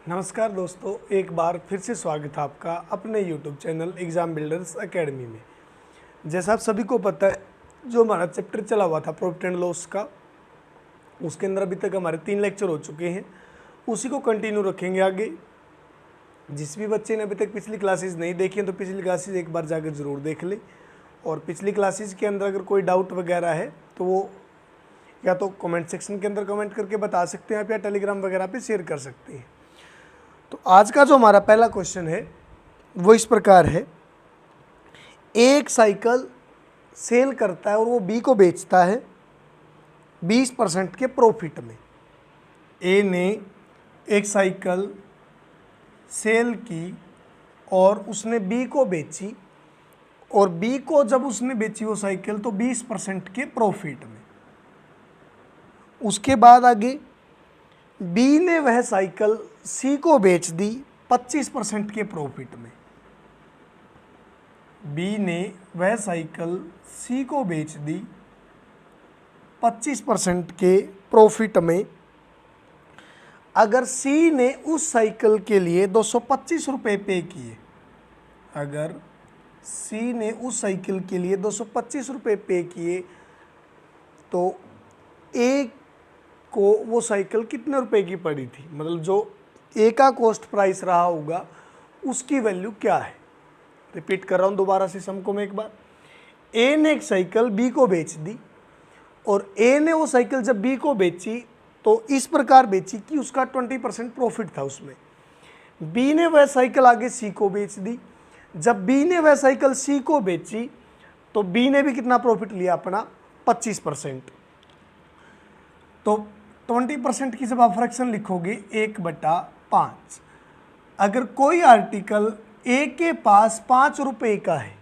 नमस्कार दोस्तों, एक बार फिर से स्वागत है आपका अपने YouTube channel exam builders academy में। जैसा आप सभी को पता है, जो हमारा चैप्टर चला हुआ था प्रॉफिट एंड लॉस का, उसके अंदर अभी तक हमारे 3 लेक्चर हो चुके हैं। उसी को कंटिन्यू रखेंगे आगे। जिस भी बच्चे ने अभी तक पिछली क्लासेस नहीं देखी हैं तो पिछली क्लासेस एक बार जाकर ज़रूर देख ले। और पिछली क्लासेस के अंदर अगर कोई डाउट वगैरह है तो वो या तो कमेंट सेक्शन के अंदर कमेंट करके बता सकते हैं आप, या टेलीग्राम वगैरह पे शेयर कर सकते हैं। तो आज का जो हमारा पहला क्वेश्चन है वो इस प्रकार है। एक साइकिल सेल करता है और वो बी को बेचता है 20% के प्रॉफिट में। ए ने एक साइकिल सेल की और उसने बी को बेची, और बी को जब उसने बेची वो साइकिल तो 20% के प्रॉफिट में। उसके बाद आगे बी ने वह साइकिल सी को बेच दी 25% के प्रॉफिट में। बी ने वह साइकिल सी को बेच दी 25% के प्रॉफिट में। अगर सी ने उस साइकिल के लिए 225 रुपये पे किए, अगर सी ने उस साइकिल के लिए 225 रुपये पे किए तो ए को वो साइकिल कितने रुपए की पड़ी थी, मतलब जो ए का कॉस्ट प्राइस रहा होगा उसकी वैल्यू क्या है। रिपीट कर रहा हूँ दोबारा से सम को मैं एक बार। ए ने एक साइकिल बी को बेच दी, और ए ने वो साइकिल जब बी को बेची तो इस प्रकार बेची कि उसका 20% प्रॉफिट था उसमें। बी ने वह साइकिल आगे सी को बेच दी। जब बी ने वह साइकिल सी को बेची तो बी ने भी कितना प्रॉफिट लिया अपना, 25%। तो 20% की जब आप फ्रैक्शन लिखोगे 1/5। अगर कोई आर्टिकल ए के पास 5 रुपये का है,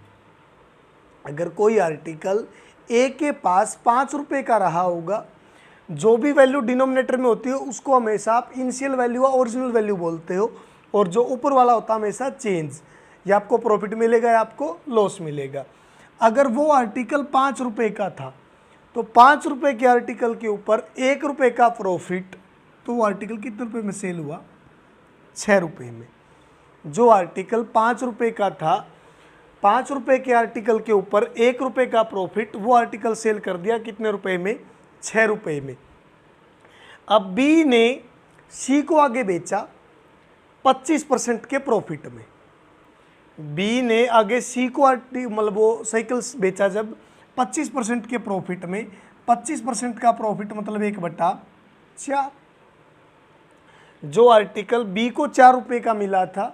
अगर कोई आर्टिकल ए के पास 5 रुपये का रहा होगा, जो भी वैल्यू डिनोमिनेटर में होती है उसको हमेशा आप इनिशियल वैल्यू या ओरिजिनल वैल्यू बोलते हो, और जो ऊपर वाला होता है हमेशा चेंज। या आपको प्रॉफिट मिलेगा या आपको लॉस मिलेगा। अगर वो आर्टिकल 5 रुपये का था तो 5 रुपये के आर्टिकल के ऊपर 1 रुपये का प्रॉफिट, तो वो आर्टिकल कितने रुपये में सेल हुआ, 6 रुपये में। जो आर्टिकल 5 रुपये का था, 5 रुपये के आर्टिकल के ऊपर 1 रुपये का प्रॉफिट, वो आर्टिकल सेल कर दिया कितने रुपये में, 6 रुपये में। अब बी ने सी को आगे बेचा 25% के प्रॉफिट में। बी ने आगे सी को मतलब वो साइकिल बेचा जब 25% के प्रॉफिट में। 25% का प्रॉफिट मतलब 1/4। जो आर्टिकल बी को 4 रुपये का मिला था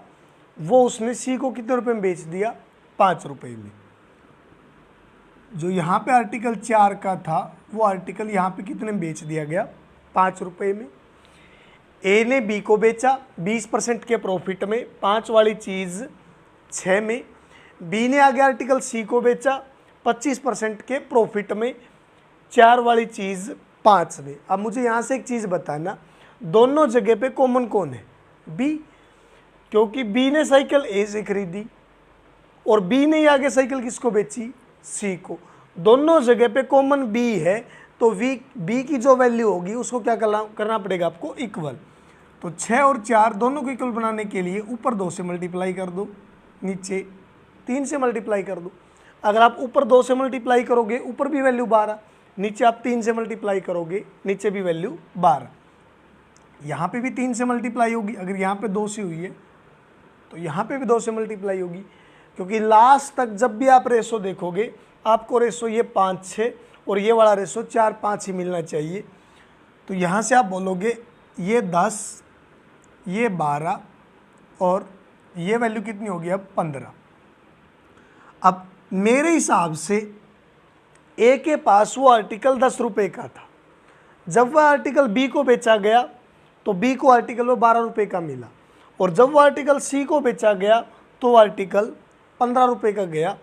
वो उसने सी को कितने रुपए में बेच दिया, 5 रुपये में। जो यहाँ पे आर्टिकल 4 का था वो आर्टिकल यहाँ पे कितने में बेच दिया गया, 5 रुपये में। ए ने बी को बेचा 20% के प्रॉफिट में, 5 वाली चीज़ 6 में। बी ने आगे आर्टिकल सी को बेचा 25% के प्रॉफिट में, 4 वाली चीज़ 5 में। अब मुझे यहाँ से एक चीज़ बताना, दोनों जगह पे कॉमन कौन है, बी, क्योंकि बी ने साइकिल ए से खरीदी और बी ने आगे साइकिल किसको बेची, सी को। दोनों जगह पे कॉमन बी है, तो बी की जो वैल्यू होगी उसको क्या करना पड़ेगा आपको, इक्वल। तो 6 और 4 दोनों को इक्वल बनाने के लिए ऊपर 2 से मल्टीप्लाई कर दो, नीचे 3 से मल्टीप्लाई कर दो। अगर आप ऊपर 2 से मल्टीप्लाई करोगे ऊपर भी वैल्यू 12, नीचे आप 3 से मल्टीप्लाई करोगे नीचे भी वैल्यू 12। यहाँ पे भी 3 से मल्टीप्लाई होगी, अगर यहाँ पे 2 से हुई है तो यहाँ पे भी 2 से मल्टीप्लाई होगी, क्योंकि लास्ट तक जब भी आप रेशो देखोगे आपको रेशो ये 5-6 और ये वाला रेशो 4-5 ही मिलना चाहिए। तो यहाँ से आप बोलोगे ये 10, ये 12 और ये वैल्यू कितनी होगी अब, 15। अब मेरे हिसाब से ए के पास वो आर्टिकल 10 रुपये का था। जब वह आर्टिकल बी को बेचा गया तो बी को आर्टिकल वो 12 रुपये का मिला, और जब वो आर्टिकल सी को बेचा गया तो आर्टिकल 15 रुपये का गया।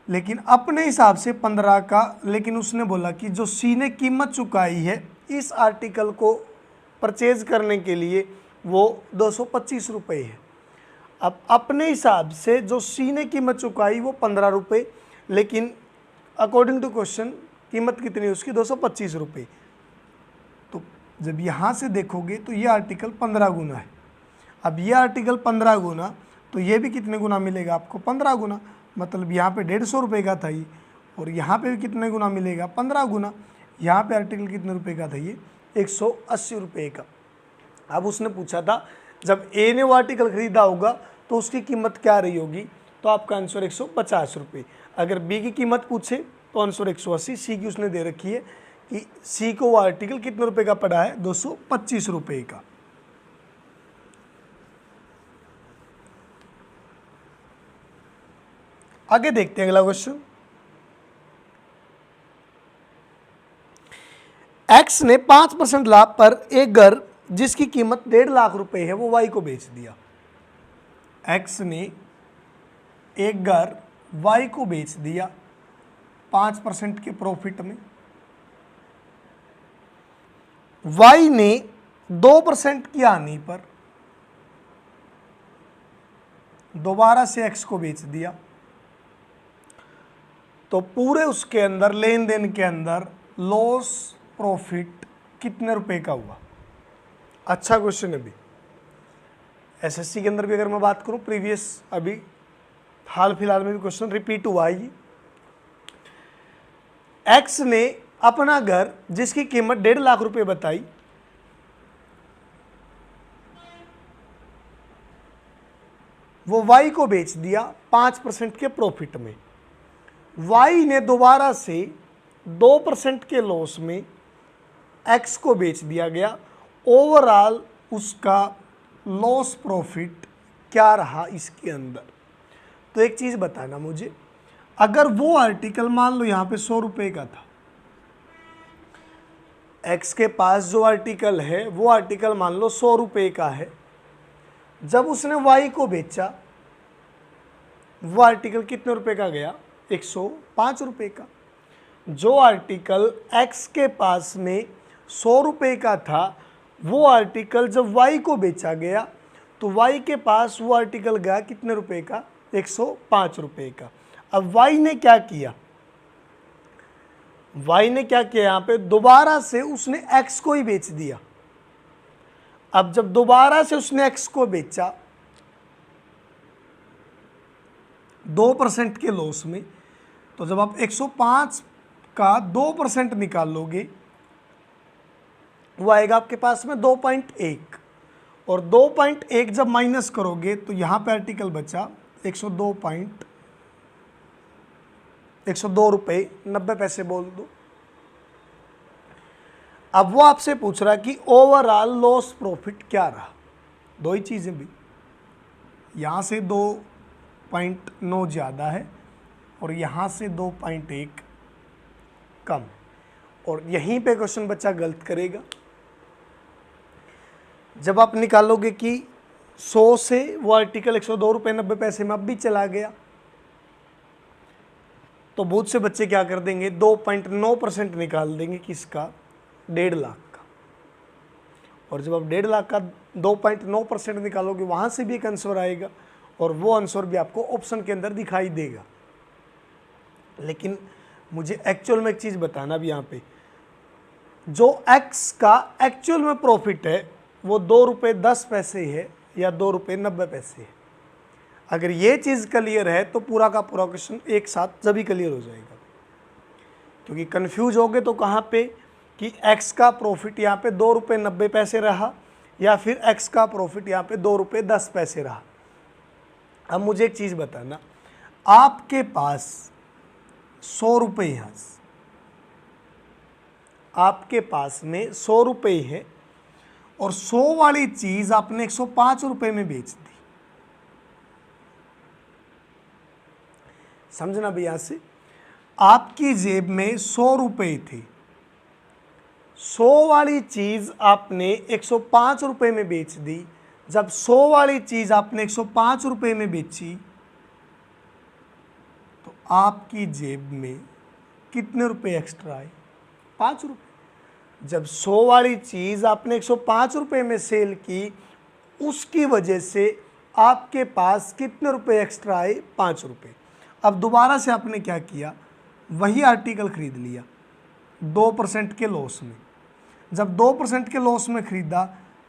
लेकिन अपने हिसाब से 15 का, लेकिन उसने बोला कि जो सी ने कीमत चुकाई है इस आर्टिकल को परचेज करने के लिए वो 225 रुपये है। अब अपने हिसाब से जो सी ने कीमत चुकाई वो 15 रुपये, लेकिन अकॉर्डिंग टू क्वेश्चन कीमत कितनी है उसकी, 225 रुपये। तो जब यहाँ से देखोगे तो ये आर्टिकल 15 गुना है, अब ये आर्टिकल 15 गुना, तो ये भी कितने गुना मिलेगा आपको 15 गुना, मतलब यहाँ पे 150 रुपये का था ये, और यहाँ पे भी कितने गुना मिलेगा 15 गुना। यहाँ पे आर्टिकल कितने रुपए का था ये 180 रुपये का। अब उसने पूछा था जब ए ने वो आर्टिकल खरीदा होगा तो उसकी कीमत क्या रही होगी, तो आपका आंसर 150 रुपये। अगर बी की कीमत पूछे तो आंसर 180, सी की उसने दे रखी है कि सी को वो आर्टिकल कितने रुपए का पड़ा है 225 रुपये का। आगे देखते हैं अगला क्वेश्चन। एक्स ने 5% लाभ पर एक घर जिसकी कीमत 1.5 लाख रुपए है वो वाई को बेच दिया। एक्स ने एक घर वाई को बेच दिया 5% के प्रॉफिट में। वाई ने 2% की हानि पर दोबारा से एक्स को बेच दिया, तो पूरे उसके अंदर लेन देन के अंदर लॉस प्रॉफिट कितने रुपए का हुआ। अच्छा क्वेश्चन है। अभी एसएससी के अंदर भी अगर मैं बात करूं, प्रीवियस अभी हाल फिलहाल में भी क्वेश्चन रिपीट हुआ है। एक्स ने अपना घर जिसकी कीमत 1.5 लाख रुपए बताई, वो वाई को बेच दिया 5% के प्रॉफिट में। वाई ने दोबारा से 2% के लॉस में एक्स को बेच दिया गया। ओवरऑल उसका लॉस प्रॉफिट क्या रहा इसके अंदर। तो एक चीज़ बताना मुझे, अगर वो आर्टिकल मान लो यहाँ पे 100 रुपये का था, एक्स के पास जो आर्टिकल है वो आर्टिकल मान लो 100 रुपये का है, जब उसने वाई को बेचा वो आर्टिकल कितने रुपए का गया 105 रुपये का। जो आर्टिकल एक्स के पास में 100 रुपये का था वो आर्टिकल जब वाई को बेचा गया तो वाई के पास वो आर्टिकल गया कितने रुपए का 105 रुपये का। अब वाई ने क्या किया, वाई ने क्या किया, यहाँ पे दोबारा से उसने एक्स को ही बेच दिया। अब जब दोबारा से उसने एक्स को बेचा 2% के लॉस में, तो जब आप 105 का 2% निकालोगे वो आएगा आपके पास में 2.1, और 2.1 जब माइनस करोगे तो यहाँ पे आर्टिकल बचा 102 रुपये 90 पैसे बोल दो। अब वो आपसे पूछ रहा कि ओवरऑल लॉस प्रॉफिट क्या रहा। दो ही चीज़ें भी, यहाँ से 2.9 ज़्यादा है और यहाँ से 2.1 कम, और यहीं पे क्वेश्चन बच्चा गलत करेगा। जब आप निकालोगे कि 100 से वो आर्टिकल 102 रुपये 90 पैसे में अब भी चला गया, तो बहुत से बच्चे क्या कर देंगे 2.9% निकाल देंगे किसका 1.5 लाख का। और जब आप 1.5 लाख का 2.9% निकालोगे वहाँ से भी एक आंसर आएगा, और वो आंसर भी आपको ऑप्शन के अंदर दिखाई देगा। लेकिन मुझे एक्चुअल में एक चीज़ बताना भी, यहाँ पे जो एक्स का एक्चुअल में प्रॉफिट है वो 2 रुपये 10 पैसे है या 2 रुपये 90 पैसे है। अगर ये चीज़ क्लियर है तो पूरा का पूरा क्वेश्चन एक साथ जब ही क्लियर हो जाएगा। क्योंकि कंफ्यूज हो गए तो कहाँ पे कि एक्स का प्रॉफिट यहाँ पे 2 रुपये 90 पैसे रहा या फिर एक्स का प्रॉफिट यहाँ पे 2 रुपये 10 पैसे रहा। अब मुझे एक चीज़ बताना, आपके पास 100 रुपये यहाँ, आपके पास में 100 रुपये है और 100 वाली चीज़ आपने 105 रुपये में बेच दी। समझना भी, यहाँ से आपकी जेब में 100 रुपये थे, 100 वाली चीज़ आपने 105 रुपये में बेच दी। जब 100 वाली चीज़ आपने 105 रुपये में बेची तो आपकी जेब में कितने रुपए एक्स्ट्रा आए 5 रुपये। जब 100 वाली चीज़ आपने 105 रुपये में सेल की, उसकी वजह से आपके पास कितने रुपए एक्स्ट्रा आए 5 रुपये। अब दोबारा से आपने क्या किया, वही आर्टिकल खरीद लिया 2% के लॉस में। जब 2% के लॉस में ख़रीदा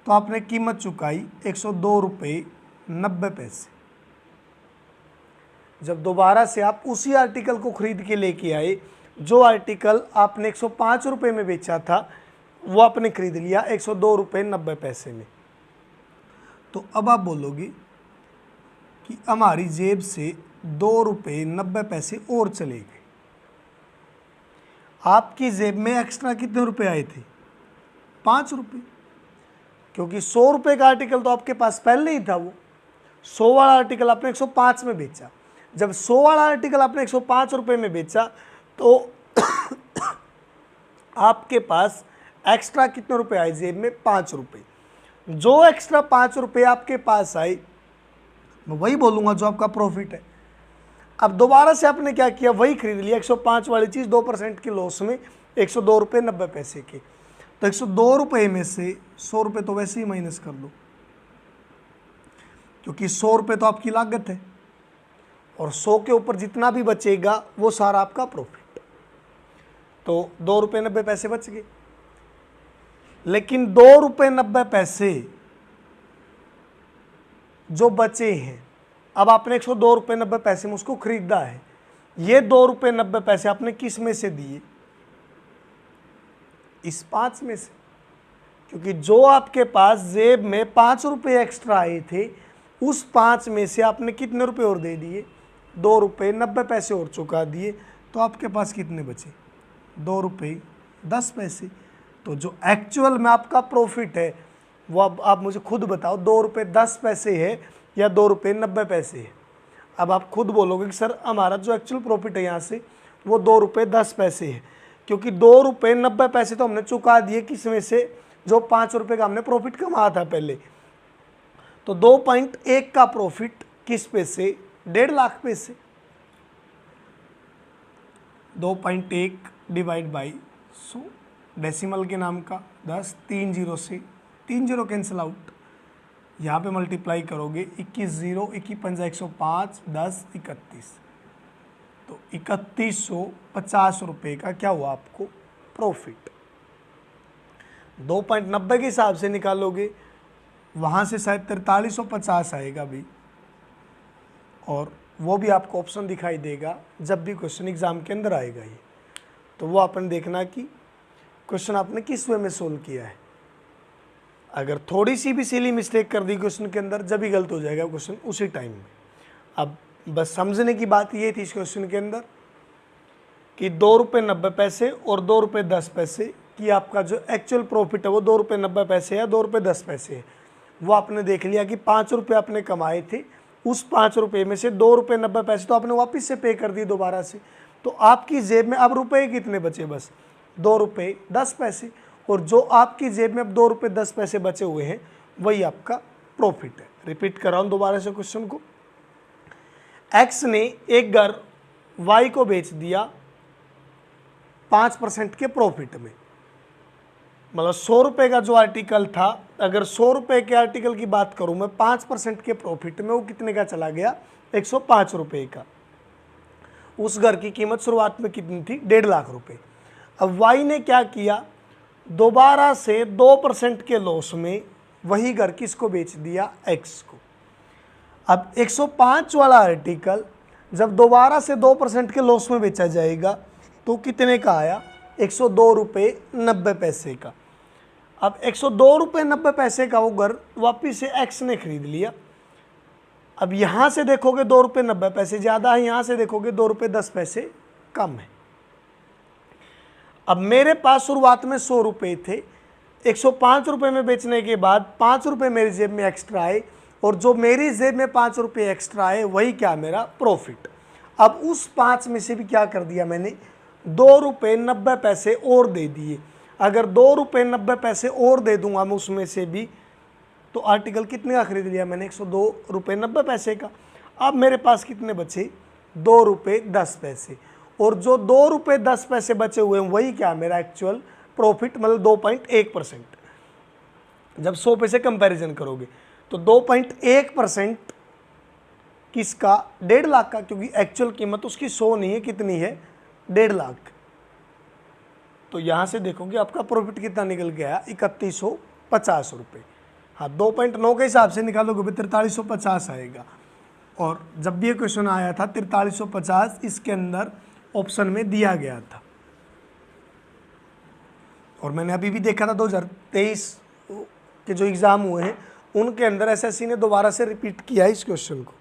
तो आपने कीमत चुकाई 102 रुपये 90 पैसे। जब दोबारा से आप उसी आर्टिकल को खरीद के लेके आए, जो आर्टिकल आपने 105 रुपये में बेचा था वो आपने खरीद लिया 102 रुपये 90 पैसे में। तो अब आप बोलोगे कि हमारी जेब से 2 रुपये 90 पैसे और चले गए। आपकी जेब में एक्स्ट्रा कितने रुपए आए थे? 5 रुपये, क्योंकि 100 रुपये का आर्टिकल तो आपके पास पहले ही था। वो 100 वाला आर्टिकल आपने 105 में बेचा। जब 100 वाला आर्टिकल आपने 105 रुपये में बेचा तो आपके पास एक्स्ट्रा कितने रुपए आए जेब में? 5 रुपये। जो एक्स्ट्रा 5 रुपये आपके पास आए मैं वही बोलूँगा जो आपका प्रॉफिट है। अब दोबारा से आपने क्या किया? वही खरीद लिया 105 वाली चीज़ 2% की लॉस में 102 रुपये 90 पैसे के। तो 102 रुपये में से 100 रुपये तो वैसे ही माइनस कर दो, क्योंकि 100 रुपये तो आपकी लागत है और 100 के ऊपर जितना भी बचेगा वो सारा आपका प्रॉफिट। तो 2 रुपये 90 पैसे बच गए। लेकिन 2 रुपये 90 पैसे जो बचे हैं, अब आपने 102 रुपये 90 पैसे में उसको खरीदा है। ये 2 रुपये 90 पैसे आपने किस में से दिए? इस 5 में से, क्योंकि जो आपके पास जेब में 5 रुपये एक्स्ट्रा आए थे उस 5 में से आपने कितने रुपए और दे दिए? 2 रुपये 90 पैसे और चुका दिए। तो आपके पास कितने बचे? 2 रुपये 10 पैसे। तो जो एक्चुअल में आपका प्रॉफिट है वो अब आप मुझे खुद बताओ, 2 रुपये 10 पैसे है या 2 रुपये 90 पैसे है? अब आप खुद बोलोगे कि सर हमारा जो एक्चुअल प्रॉफिट है यहाँ से वो 2 रुपये 10 पैसे है, क्योंकि 2 रुपये 90 पैसे तो हमने चुका दिए किस में से? जो 5 रुपये का हमने प्रॉफिट कमाया था पहले। तो 2.1 का प्रॉफिट किस पे से? 1.5 लाख पे से। 2.1 डिवाइड बाई 100, डेसिमल के नाम का 10, 3 जीरो से 3 जीरो कैंसिल आउट, यहाँ पे मल्टीप्लाई करोगे 21 जीरो 21 पंजा 105 10 31, तो 3150 रुपये का क्या हुआ आपको प्रॉफिट। 2.90 के हिसाब से निकालोगे वहाँ से शायद 4350 आएगा भी, और वो भी आपको ऑप्शन दिखाई देगा जब भी क्वेश्चन एग्जाम के अंदर आएगा ये। तो वो आपने देखना कि क्वेश्चन आपने किस वे में सोल्व किया है। अगर थोड़ी सी भी सिली मिस्टेक कर दी क्वेश्चन के अंदर, जब भी गलत हो जाएगा क्वेश्चन उसी टाइम में। अब बस समझने की बात ये थी इस क्वेश्चन के अंदर कि 2 रुपये 90 पैसे और 2 रुपये 10 पैसे कि आपका जो एक्चुअल प्रॉफिट है वो 2 रुपये 90 पैसे है, 2 रुपये 10 पैसे है। वो आपने देख लिया कि 5 रुपये आपने कमाए थे, उस 5 रुपये में से 2 रुपये 90 पैसे तो आपने वापस से पे कर दिए दोबारा से। तो आपकी जेब में अब रुपये कितने बचे? बस 2 रुपये 10 पैसे। और जो आपकी जेब में अब 2 रुपये 10 पैसे बचे हुए हैं वही आपका प्रॉफिट है। रिपीट कर रहा हूँ दोबारा से क्वेश्चन को। एक्स ने एक घर वाई को बेच दिया 5% के प्रॉफिट में। मतलब 100 रुपये का जो आर्टिकल था, अगर 100 रुपये के आर्टिकल की बात करूं मैं 5% के प्रॉफिट में, वो कितने का चला गया? 105 रुपये का। उस घर की कीमत शुरुआत में कितनी थी? 1.5 लाख रुपए। अब वाई ने क्या किया? दोबारा से 2% के लॉस में वही घर किसको बेच दिया? एक्स को। अब 105 वाला आर्टिकल जब दोबारा से 2% के लॉस में बेचा जाएगा तो कितने का आया? 102 रुपये 90 पैसे का। अब 102 रुपये 90 पैसे का वो घर वापिस से एक्स ने खरीद लिया। अब यहाँ से देखोगे 2 रुपये 90 पैसे ज़्यादा है, यहाँ से देखोगे 2 रुपये 10 पैसे कम है। अब मेरे पास शुरुआत में 100 रुपये थे, 105 रुपये में बेचने के बाद 5 रुपये मेरी जेब में एक्स्ट्रा आए, और जो मेरी जेब में 5 रुपये एक्स्ट्रा आए वही क्या? मेरा प्रॉफिट। अब उस 5 में से भी क्या कर दिया मैंने? 2 रुपये 90 पैसे और दे दिए। अगर 2 रुपये 90 पैसे और दे दूंगा मैं उसमें से भी, तो आर्टिकल कितने का खरीद लिया मैंने? 102 रुपये 90 पैसे का। अब मेरे पास कितने बचे? 2 रुपये 10 पैसे। और जो 2 रुपये 10 पैसे बचे हुए हैं वही क्या? मेरा एक्चुअल प्रॉफिट, मतलब 2.1%। जब 100 पे से कंपैरिजन करोगे तो 2.1% किसका? 1.5 लाख का, क्योंकि एक्चुअल कीमत उसकी 100 नहीं है, कितनी है? 1.5 लाख। तो यहाँ से देखोगे आपका प्रॉफिट कितना निकल गया? 3150 रुपये। हाँ 2.9 के हिसाब से निकालोगे 4350 आएगा। और जब भी ये क्वेश्चन आया था 4350 इसके अंदर ऑप्शन में दिया गया था। और मैंने अभी भी देखा था 2023 के जो एग्ज़ाम हुए हैं उनके अंदर एसएससी ने दोबारा से रिपीट किया इस क्वेश्चन को।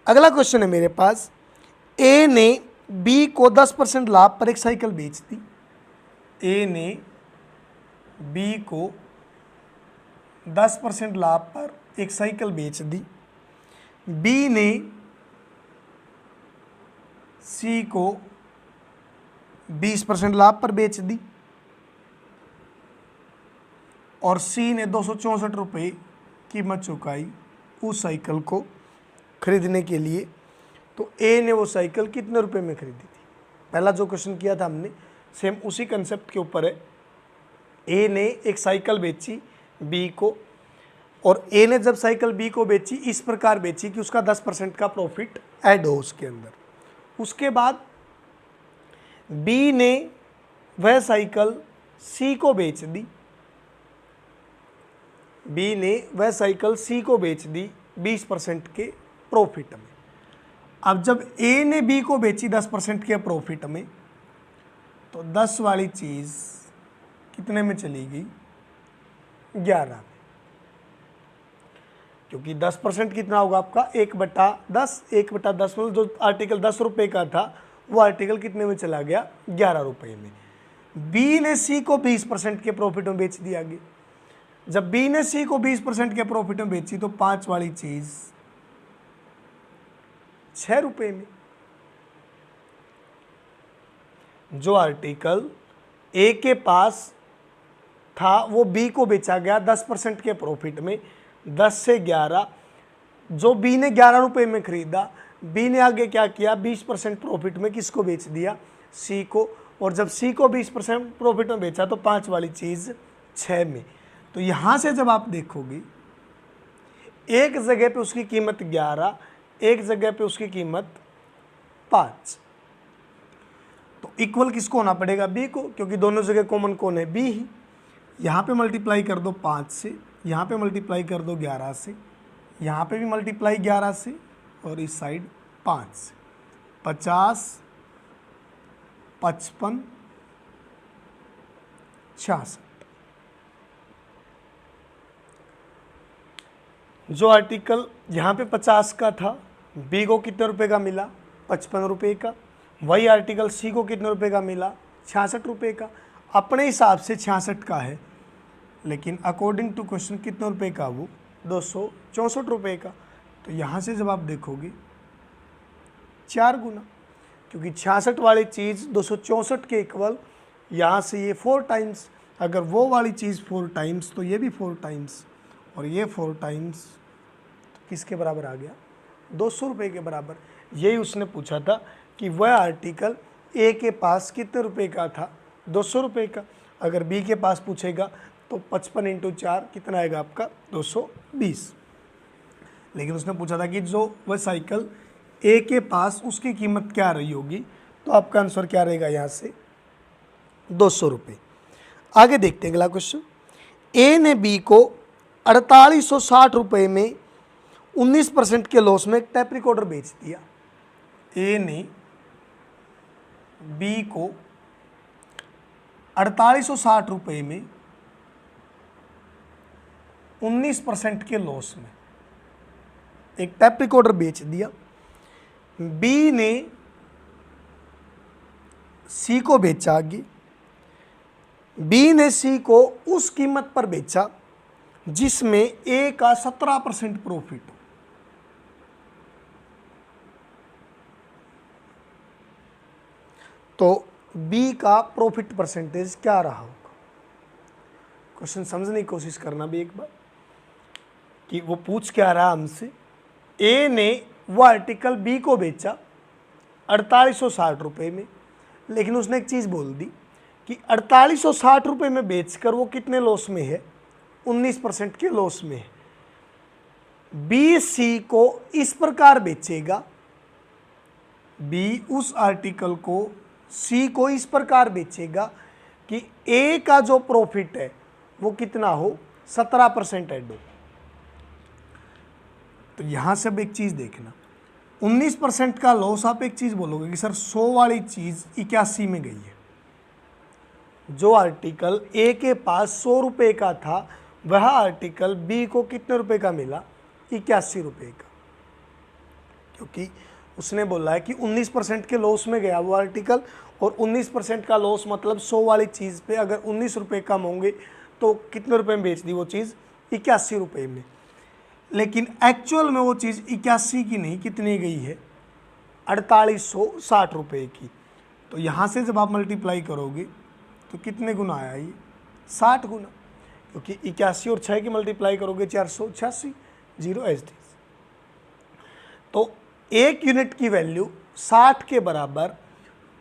अगला क्वेश्चन है मेरे पास, ए ने बी को 10% लाभ पर एक साइकिल बेच दी। ए ने बी को 10% लाभ पर एक साइकिल बेच दी। बी ने सी को 20% लाभ पर बेच दी और सी ने 264 रुपये कीमत चुकाई उस साइकिल को खरीदने के लिए। तो ए ने वो साइकिल कितने रुपए में खरीदी थी? पहला जो क्वेश्चन किया था हमने सेम उसी कंसेप्ट के ऊपर है। ए ने एक साइकिल बेची बी को, और ए ने जब साइकिल बी को बेची इस प्रकार बेची कि उसका 10% का प्रॉफिट ऐड हो उसके अंदर। उसके बाद बी ने वह साइकिल सी को बेच दी। बी ने वह साइकिल सी को बेच दी 20% के प्रॉफिट में। अब जब ए ने बी को बेची 10% के प्रॉफिट में, तो 10 वाली चीज़ कितने में चली गई? 11 में। क्योंकि 10% कितना होगा आपका? 1/10। 1/10 मतलब जो आर्टिकल 10 रुपये का था वो आर्टिकल कितने में चला गया? 11 रुपये में। बी ने सी को 20% के प्रॉफिट में बेच दिया आगे। जब बी ने सी को 20% के प्रॉफिट में बेची तो 5 वाली चीज 6 रुपये में। जो आर्टिकल ए के पास था वो बी को बेचा गया 10% के प्रॉफिट में, 10 से 11। जो बी ने 11 रुपये में खरीदा, बी ने आगे क्या किया? 20% प्रॉफिट में किसको बेच दिया? सी को। और जब सी को 20% प्रॉफिट में बेचा तो 5 वाली चीज़ 6 में। तो यहाँ से जब आप देखोगे एक जगह पे उसकी कीमत 11, एक जगह पे उसकी कीमत 5, तो इक्वल किसको होना पड़ेगा? बी को, क्योंकि दोनों जगह कॉमन कौन है? बी ही। यहाँ पे मल्टीप्लाई कर दो 5 से, यहाँ पे मल्टीप्लाई कर दो 11 से, यहाँ पे भी मल्टीप्लाई 11 से, और इस साइड 5 से। 50, 55, 66। जो आर्टिकल यहाँ पे 50 का था बी को कितने रुपए का मिला? 55 रुपये का। वही आर्टिकल सी को कितने रुपए का मिला? 66 रुपये का। अपने हिसाब से 66 का है, लेकिन अकॉर्डिंग टू क्वेश्चन कितने रुपए का? वो 264 रुपये का। तो यहाँ से जब आप देखोगे 4 गुना, क्योंकि 66 वाली चीज़ 264 के इक्वल, यहाँ से ये 4 टाइम्स। अगर वो वाली चीज़ 4 टाइम्स तो ये भी 4 टाइम्स, और ये 4 टाइम्स तो किसके बराबर आ गया? 200 रुपये के बराबर। यही उसने पूछा था कि वह आर्टिकल ए के पास कितने रुपए का था? 200 रुपये का। अगर बी के पास पूछेगा तो 55 × 4 कितना आएगा आपका? 220। लेकिन उसने पूछा था कि जो वह साइकिल ए के पास उसकी कीमत क्या रही होगी, तो आपका आंसर क्या रहेगा यहाँ से? 200 रुपये। आगे देखते हैं अगला क्वेश्चन। ए ने बी को 4860 रुपये में 19% के लॉस में एक टेप रिकॉर्डर बेच दिया। ए ने बी को 4860 रुपये में 19% के लॉस में एक टेप रिकॉर्डर बेच दिया। बी ने सी को बेचा आगे। बी ने सी को उस कीमत पर बेचा जिसमें ए का 17% प्रॉफिट हो। तो बी का प्रॉफिट परसेंटेज क्या रहा होगा? क्वेश्चन समझने की कोशिश करना भी एक बार कि वो पूछ क्या रहा हमसे। ए ने वो आर्टिकल बी को बेचा 4860 रुपये में, लेकिन उसने एक चीज़ बोल दी कि 4860 रुपये में बेचकर वो कितने लॉस में है? 19% के लॉस में है। बी सी को इस प्रकार बेचेगा, बी उस आर्टिकल को सी को इस प्रकार बेचेगा कि ए का जो प्रॉफिट है वो कितना हो? 17% ऐड हो। तो यहां से अब एक चीज देखना, 19% का लॉस, आप एक चीज बोलोगे कि सर 100 वाली चीज 81 में गई है। जो आर्टिकल ए के पास 100 रुपये का था, वह आर्टिकल बी को कितने रुपए का मिला? 81 रुपये का, क्योंकि उसने बोला है कि 19% के लॉस में गया वो आर्टिकल, और 19% का लॉस मतलब 100 वाली चीज़ पे अगर 19 रुपये कम होंगे तो कितने रुपए में बेच दी वो चीज़? 81 रुपये में। लेकिन एक्चुअल में वो चीज़ 81 की नहीं, कितनी गई है? 4860 रुपये की। तो यहाँ से जब आप मल्टीप्लाई करोगे तो कितने गुना आया ये? 60 गुना, क्योंकि 81 और 6 की मल्टीप्लाई करोगे 486, जीरो एज डी। तो 1 यूनिट की वैल्यू 60 के बराबर,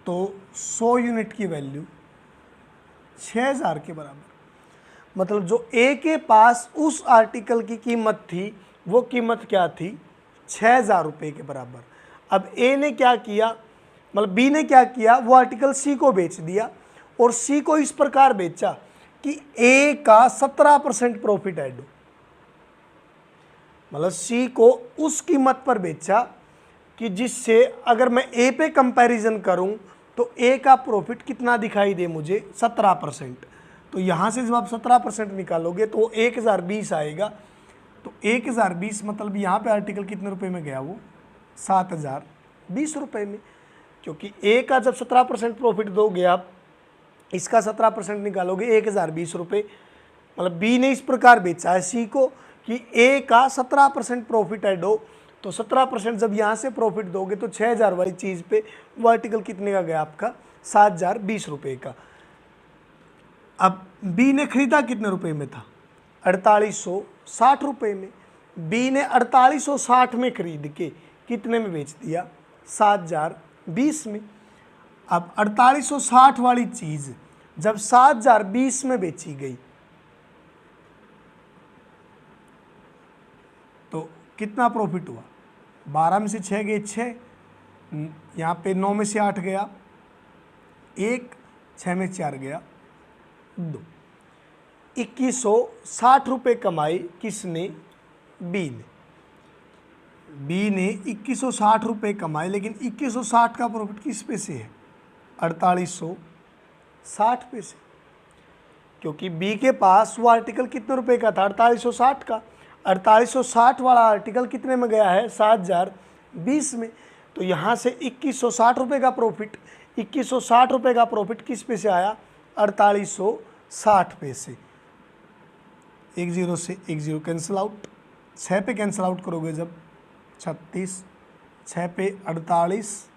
तो 100 यूनिट की वैल्यू 6000 के बराबर। मतलब जो ए के पास उस आर्टिकल की कीमत थी, वो कीमत क्या थी? 6000 रुपये के बराबर। अब ए ने क्या किया, मतलब बी ने क्या किया, वो आर्टिकल सी को बेच दिया, और सी को इस प्रकार बेचा कि ए का 17% प्रॉफिट ऐड हो। मतलब सी को उस कीमत पर बेचा कि जिससे अगर मैं ए पे कंपैरिजन करूं तो ए का प्रॉफिट कितना दिखाई दे मुझे? 17%। तो यहाँ से जब आप 17% निकालोगे तो 1020 आएगा। तो 1020 मतलब यहाँ पे आर्टिकल कितने रुपए में गया? वो 7020 रुपये में, क्योंकि ए का जब 17% प्रॉफिट दोगे आप, इसका 17% निकालोगे 1020 रुपये। मतलब बी ने इस प्रकार बेचा है सी को कि ए का 17% प्रॉफिट ऐड हो, तो 17% जब यहाँ से प्रॉफिट दोगे तो 6000 वाली चीज़ पे वो आर्टिकल कितने का गया आपका? 7020 रुपये का। अब बी ने खरीदा कितने रुपए में था? 4860 रुपये में। बी ने 4860 में खरीद के कितने में बेच दिया? 7020 में। अब 4860 वाली चीज़ जब 7020 में बेची गई तो कितना प्रॉफिट हुआ? 12 में से 6 गए 6, यहाँ पे 9 में से 8 गया 1, 6 में 4 गया 2। 2160 रुपये कमाई किसने? बी ने। बी ने 2160 रुपये कमाए, लेकिन 2160 का प्रॉफिट किस पे से है? 4860 पे से, क्योंकि बी के पास वो आर्टिकल कितने रुपए का था? 4860 का। 4860 वाला आर्टिकल कितने में गया है? 7020 में। तो यहाँ से 2160 रुपये का प्रॉफिट, 2160 रुपये का प्रॉफिट किस पे से आया? 4860 पे से। 1 0 से 1 0 कैंसिल आउट, 6 पे कैंसिल आउट करोगे जब 36, 6 पे 48,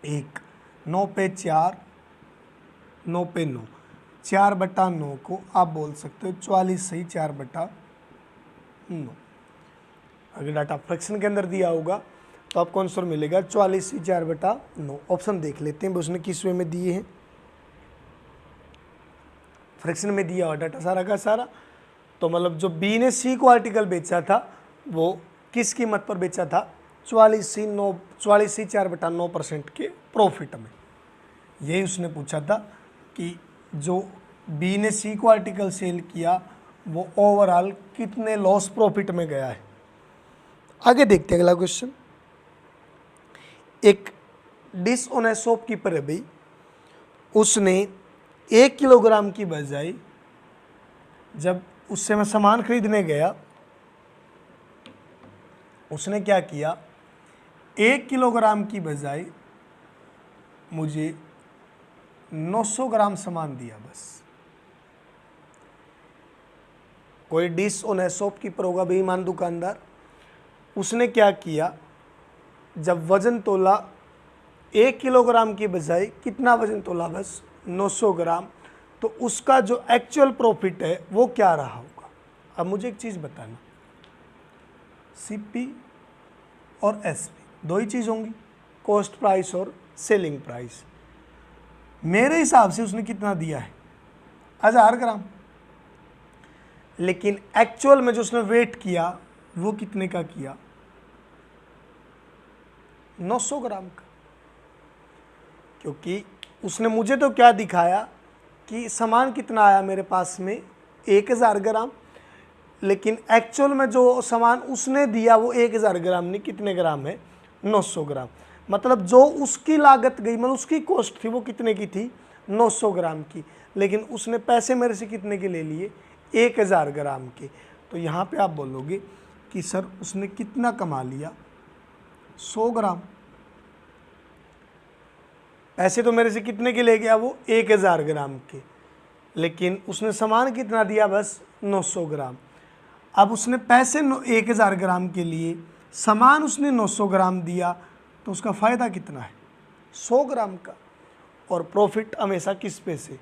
1, 9 पे 4, 9 पे 9, 4/9 को आप बोल सकते हो 44 सही 4/9। अगर डाटा फ्रैक्शन के अंदर दिया होगा तो आपको आंसर मिलेगा 44 सही 4/9। ऑप्शन देख लेते हैं उसने किस वे में दिए हैं। फ्रैक्शन में दिया हुआ डाटा सारा का सारा, तो मतलब जो बी ने सी को आर्टिकल बेचा था वो किस कीमत पर बेचा था? 44 सी 4/9% के प्रॉफिट में। यही उसने पूछा था कि जो बी ने सी को आर्टिकल सेल किया वो ओवरऑल कितने लॉस प्रॉफिट में गया है। आगे देखते हैं अगला क्वेश्चन। एक डिसऑनेस्ट शॉपकीपर है भाई, उसने 1 किलोग्राम की बजाय, जब उससे मैं सामान खरीदने गया, उसने क्या किया? 1 किलोग्राम की बजाय मुझे 900 ग्राम सामान दिया बस। कोई डिसऑनेस्ट शॉपकीपर होगा, बेईमान दुकानदार, उसने क्या किया? जब वजन तोला 1 किलोग्राम की बजाय कितना वजन तोला? बस 900 ग्राम। तो उसका जो एक्चुअल प्रॉफिट है वो क्या रहा होगा? अब मुझे एक चीज़ बताना, सीपी और एसपी दो ही चीज़ होंगी, कॉस्ट प्राइस और सेलिंग प्राइस। मेरे हिसाब से उसने कितना दिया है? 1000 ग्राम। लेकिन एक्चुअल में जो उसने वेट किया वो कितने का किया? 900 ग्राम का। क्योंकि उसने मुझे तो क्या दिखाया कि सामान कितना आया मेरे पास में? 1000 ग्राम, लेकिन एक्चुअल में जो सामान उसने दिया वो 1000 ग्राम नहीं, कितने ग्राम है, 900 ग्राम। मतलब जो उसकी लागत गई, मतलब उसकी कॉस्ट थी वो कितने की थी, 900 ग्राम की, लेकिन उसने पैसे मेरे से कितने के ले लिए, 1000 ग्राम के। तो यहाँ पे आप बोलोगे कि सर उसने कितना कमा लिया, 100 ग्राम। पैसे तो मेरे से कितने के ले गया वो, 1000 ग्राम के, लेकिन उसने सामान कितना दिया, बस 900 ग्राम। अब उसने पैसे 1000 ग्राम के लिए, सामान उसने 900 ग्राम दिया, तो उसका फ़ायदा कितना है, 100 ग्राम का। और प्रॉफिट हमेशा किस पे से,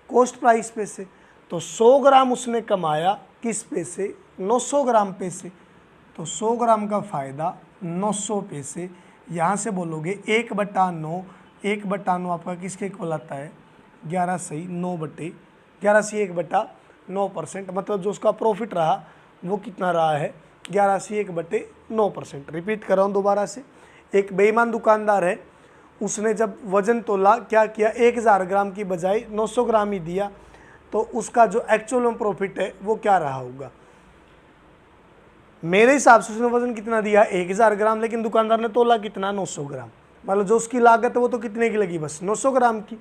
कॉस्ट प्राइस पे से। तो 100 ग्राम उसने कमाया किस पे से, 900 ग्राम पे से। तो 100 ग्राम का फ़ायदा 900 पे से। यहाँ से बोलोगे 1/9, 1/9 आपका किसके इक्वल आता है, 11 सही 9/11 से 1/9%। मतलब जो उसका प्रॉफिट रहा वो कितना रहा है, 11 से 1/9%। रिपीट कर रहा हूँ दोबारा से। एक बेईमान दुकानदार है, उसने जब वजन तोला, क्या किया, 1000 ग्राम की बजाय 900 ग्राम ही दिया, तो उसका जो एक्चुअल में प्रॉफिट है वो क्या रहा होगा। मेरे हिसाब से उसने वजन कितना दिया, 1000 ग्राम, लेकिन दुकानदार ने तोला कितना, 900 ग्राम। मतलब जो उसकी लागत है वो तो कितने की लगी, बस 900 ग्राम की।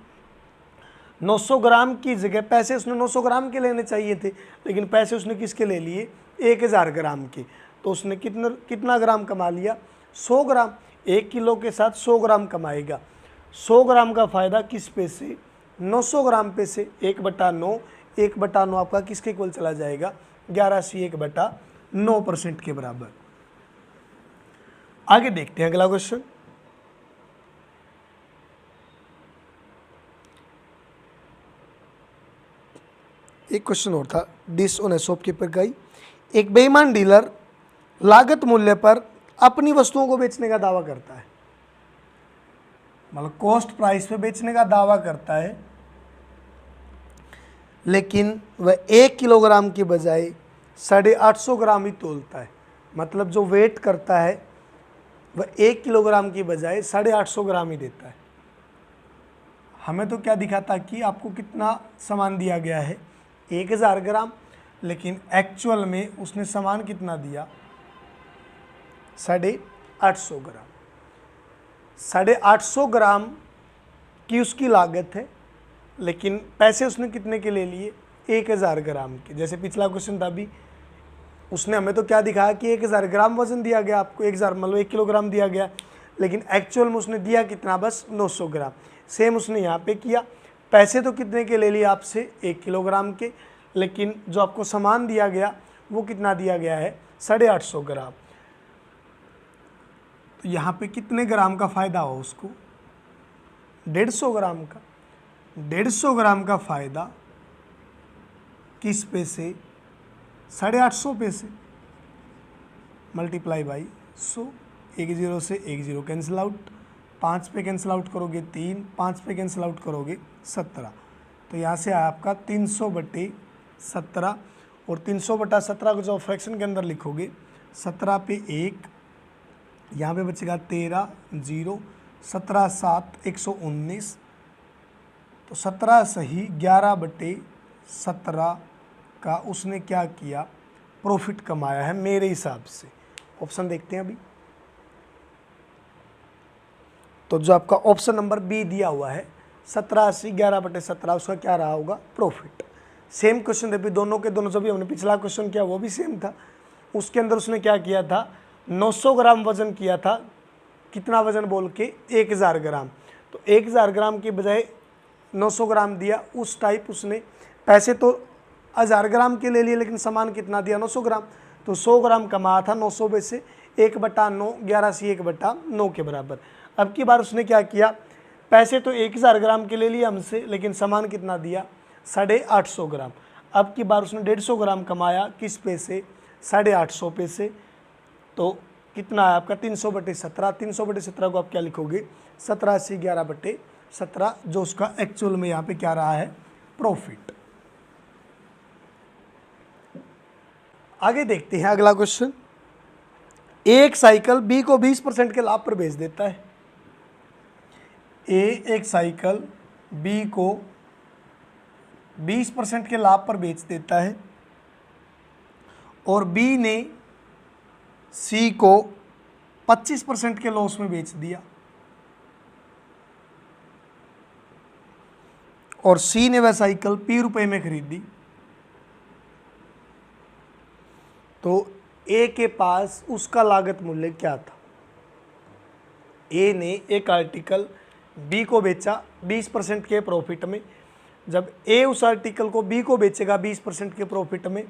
900 ग्राम की जगह पैसे उसने 900 ग्राम के लेने चाहिए थे, लेकिन पैसे उसने किसके ले लिए, 1000 ग्राम के। तो उसने कितना ग्राम कमा लिया, 100 ग्राम। 1 किलो के साथ 100 ग्राम कमाएगा। 100 ग्राम का फ़ायदा किस पे से, 900 ग्राम पे से। 1/9, 1/9 आपका किसके इक्वल चला जाएगा, 11 से 1/9% के बराबर। आगे देखते हैं अगला क्वेश्चन। एक क्वेश्चन और था, डिसऑनेस्ट शॉपकीपर का ही। एक बेईमान डीलर लागत मूल्य पर अपनी वस्तुओं को बेचने का दावा करता है, मतलब कॉस्ट प्राइस पे बेचने का दावा करता है, लेकिन वह 1 किलोग्राम की बजाय 850 ग्राम ही तोलता है। मतलब जो वेट करता है वह 1 किलोग्राम की बजाय 850 ग्राम ही देता है। हमें तो क्या दिखा था कि आपको कितना सामान दिया गया है, 1000 ग्राम, लेकिन एक्चुअल में उसने सामान कितना दिया, 850 ग्राम। 850 ग्राम की उसकी लागत है, लेकिन पैसे उसने कितने के ले लिए, 1000 ग्राम के। जैसे पिछला क्वेश्चन था अभी, उसने हमें तो क्या दिखाया कि 1000 ग्राम वजन दिया गया आपको, 1000 मतलब 1 किलोग्राम दिया गया, लेकिन एक्चुअल में उसने दिया कितना, बस 900 ग्राम। सेम उसने यहाँ पे किया, पैसे तो कितने के ले लिए आपसे, 1 किलोग्राम के, लेकिन जो आपको सामान दिया गया वो कितना दिया गया है, 850 ग्राम। तो यहाँ पे कितने ग्राम का फ़ायदा हो उसको, 150 ग्राम का। 150 ग्राम का फ़ायदा किस पे से, 850 पे से, मल्टीप्लाई बाई 100। 1 0 से 1 0 कैंसिल आउट, 5 पे कैंसिल आउट करोगे 3, 5 पे कैंसिल आउट करोगे 17। तो यहाँ से आया आपका 300/17, और 300/17 को जो फ्रैक्शन के अंदर लिखोगे, 17 पे 1, यहाँ पे बचेगा 13, 0, 17 7 119। तो 17 सही 11/17 का उसने क्या किया, प्रॉफिट कमाया है मेरे हिसाब से। ऑप्शन देखते हैं अभी। तो जो आपका ऑप्शन नंबर बी दिया हुआ है, 1780 11/17, उसका क्या रहा होगा, प्रॉफिट। सेम क्वेश्चन थे दोनों के दोनों, जो भी हमने पिछला क्वेश्चन किया वो भी सेम था। उसके अंदर उसने क्या किया था, 900 ग्राम वजन किया था, कितना वजन बोल के, 1000 ग्राम। तो 1000 ग्राम की बजाय 900 ग्राम दिया। उस टाइप उसने पैसे तो 1000 ग्राम के ले लिए, लेकिन सामान कितना दिया, 900 ग्राम। तो 100 ग्राम कमाया था 900 में से, 1/9, 11 से 1/9 के बराबर। अब की बार उसने क्या किया, पैसे तो 1000 ग्राम के ले लिए हमसे, लेकिन सामान कितना दिया, 850 ग्राम। अब की बार उसने 150 ग्राम कमाया, किस पे से, 850 पे से। तो कितना है आपका, 300/17। 300/17 को आप क्या लिखोगे, 1780 11/17, जो उसका एक्चुअल में यहाँ पे क्या रहा है, प्रॉफिट। आगे देखते हैं अगला क्वेश्चन। एक साइकिल बी को 20% के लाभ पर बेच देता है। एक साइकिल बी को 20% के लाभ पर बेच देता है। और बी ने सी को 25% के लॉस में बेच दिया, और सी ने वह साइकिल P रुपए में खरीदी, तो ए के पास उसका लागत मूल्य क्या था। ए ने एक आर्टिकल बी को बेचा 20% के प्रॉफिट में। जब ए उस आर्टिकल को बी को बेचेगा 20% के प्रॉफिट में,